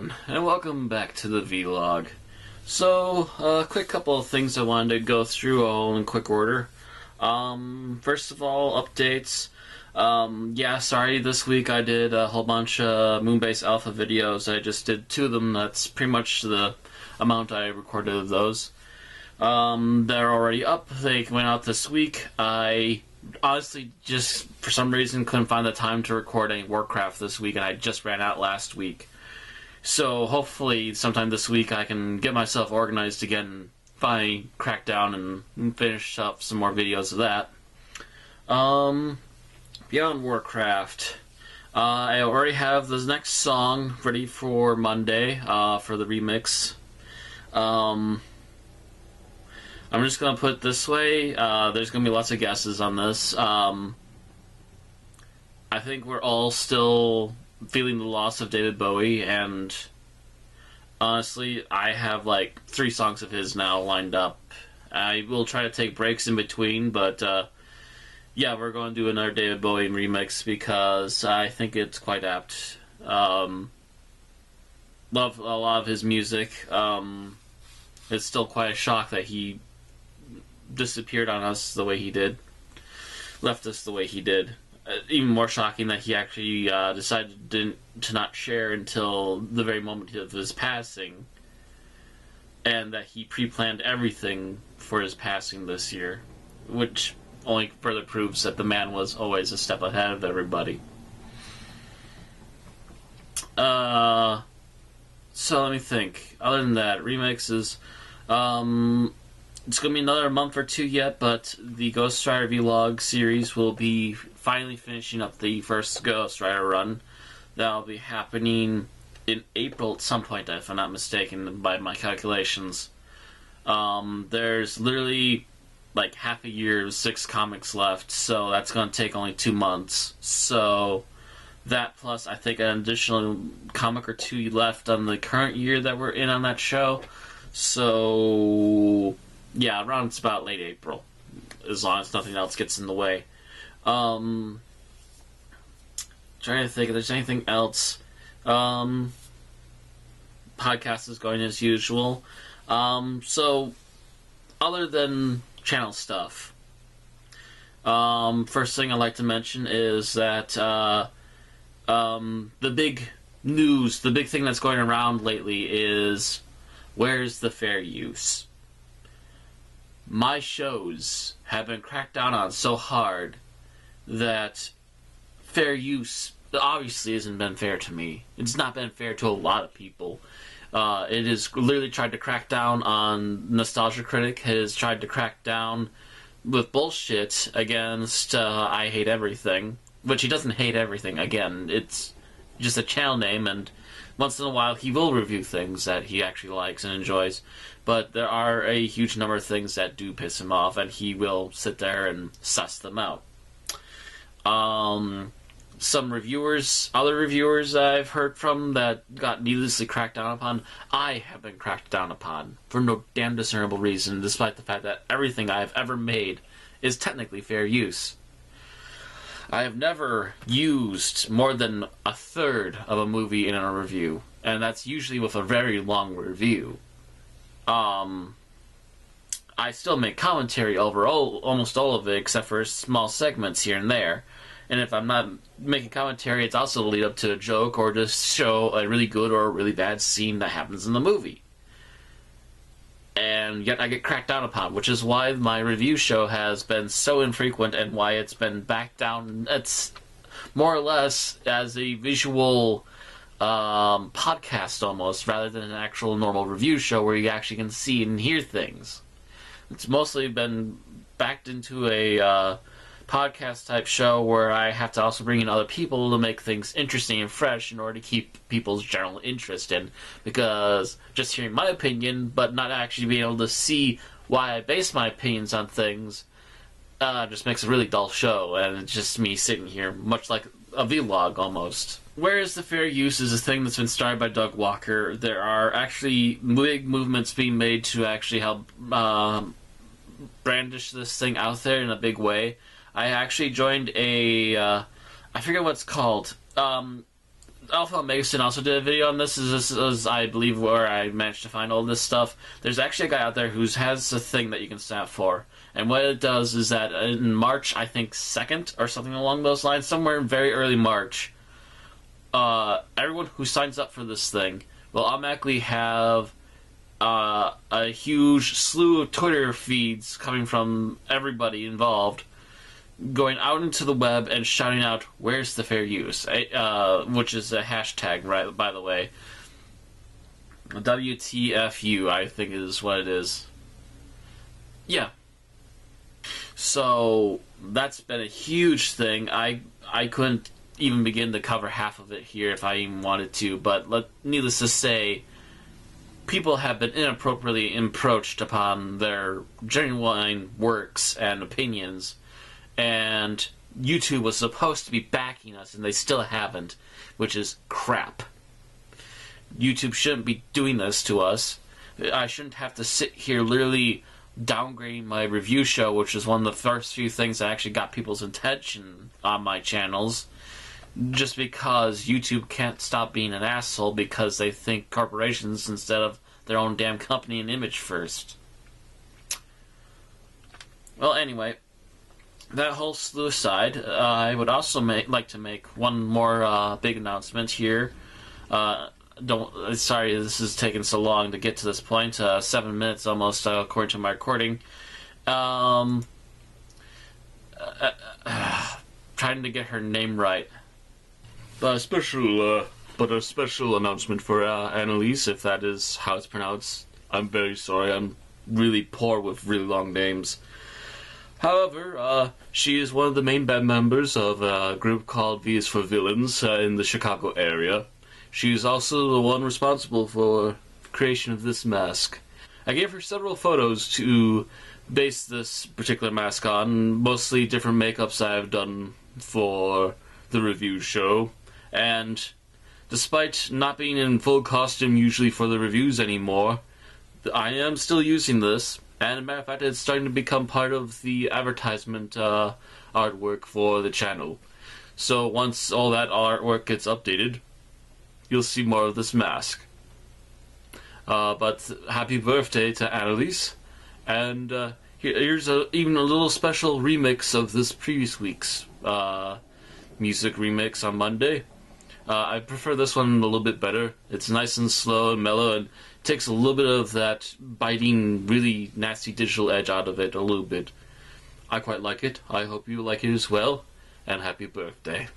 everyone, and welcome back to the vlog. So, a quick couple of things I wanted to go through all in quick order. First of all, updates. Sorry, this week I did a whole bunch of Moonbase Alpha videos. I just did 2 of them. That's pretty much the amount I recorded of those. They're already up. They went out this week. I honestly just, for some reason, couldn't find the time to record any Warcraft this week, and I just ran out last week. So hopefully sometime this week I can get myself organized again and finally crack down and finish up some more videos of that. Beyond Warcraft, I already have the next song ready for Monday for the remix. I'm just going to put it this way, there's going to be lots of guesses on this. I think we're all still feeling the loss of David Bowie, and honestly, I have like 3 songs of his now lined up. I will try to take breaks in between, but yeah, we're going to do another David Bowie remix because I think it's quite apt. Love a lot of his music. It's still quite a shock that he disappeared on us the way he did, left us the way he did. Even more shocking that he actually decided to not share until the very moment of his passing, and that he pre-planned everything for his passing this year, which only further proves that the man was always a step ahead of everybody. So let me think. Other than that, remixes. It's going to be another month or 2 yet, but the Ghost Rider vlog series will be finally finishing up the first Ghost Rider run. That'll be happening in April at some point, if I'm not mistaken, by my calculations. There's literally like half a year of 6 comics left, so that's going to take only 2 months. So that plus, I think, an additional comic or 2 left on the current year that we're in on that show. So yeah, around it's about late April, as long as nothing else gets in the way. Trying to think if there's anything else. Podcast is going as usual. So other than channel stuff, first thing I'd like to mention is that the big news, the big thing that's going around lately is, where's the fair use? My shows have been cracked down on so hard that fair use obviously hasn't been fair to me. It's not been fair to a lot of people. It has literally tried to crack down on Nostalgia Critic, has tried to crack down with bullshit against I Hate Everything, which he doesn't hate everything. Again, it's just a channel name, and once in a while he will review things that he actually likes and enjoys, but there are a huge number of things that do piss him off, and he will sit there and suss them out. Some reviewers, other reviewers I've heard from that got needlessly cracked down upon, I have been cracked down upon for no damn discernible reason, despite the fact that everything I've ever made is technically fair use. I have never used more than a third of a movie in a review, and that's usually with a very long review. I still make commentary over almost all of it, except for small segments here and there. And if I'm not making commentary, it's also to lead up to a joke or to show a really good or a really bad scene that happens in the movie. And yet I get cracked down upon, which is why my review show has been so infrequent and why it's been backed down. It's more or less as a visual podcast almost, rather than an actual normal review show where you actually can see and hear things. It's mostly been backed into a podcast type show where I have to also bring in other people to make things interesting and fresh in order to keep people's general interest in, because just hearing my opinion but not actually being able to see why I base my opinions on things just makes a really dull show, and it's just me sitting here much like a vlog almost. Whereas the fair use is a thing that's been started by Doug Walker, there are actually big movements being made to actually help brandish this thing out there in a big way. I actually joined a, I forget what it's called. Alpha Mason also did a video on this. This is, I believe, where I managed to find all this stuff. There's actually a guy out there who has a thing that you can sign up for. And what it does is that in March, I think 2nd or something along those lines, somewhere in very early March, everyone who signs up for this thing will automatically have a huge slew of Twitter feeds coming from everybody involved, going out into the web and shouting out, "Where's the fair use?" Which is a hashtag, right? By the way, WTFU, I think is what it is. Yeah. So that's been a huge thing. I couldn't even begin to cover half of it here if I even wanted to, but needless to say, people have been inappropriately encroached upon their genuine works and opinions, and YouTube was supposed to be backing us, and they still haven't, which is crap. YouTube shouldn't be doing this to us. I shouldn't have to sit here literally downgrading my review show, which is one of the first few things that actually got people's attention on my channels, just because YouTube can't stop being an asshole because they think corporations instead of their own damn company and image first. Well, anyway, that whole slew aside, I would also like to make one more big announcement here. Sorry, this is taking so long to get to this point. 7 minutes almost, according to my recording. Trying to get her name right. A special announcement for Analise, if that is how it's pronounced. I'm very sorry. I'm really poor with really long names. However, she is one of the main band members of a group called V is for Villains in the Chicago area. She is also the one responsible for the creation of this mask. I gave her several photos to base this particular mask on, mostly different makeups I have done for the review show, and despite not being in full costume usually for the reviews anymore, I am still using this, and as a matter of fact, it's starting to become part of the advertisement artwork for the channel. So once all that artwork gets updated, you'll see more of this mask. But happy birthday to Analise, and here's even a little special remix of this previous week's music remix on Monday. I prefer this one a little bit better. It's nice and slow and mellow, and takes a little bit of that biting, really nasty digital edge out of it a little bit. I quite like it. I hope you like it as well, and happy birthday.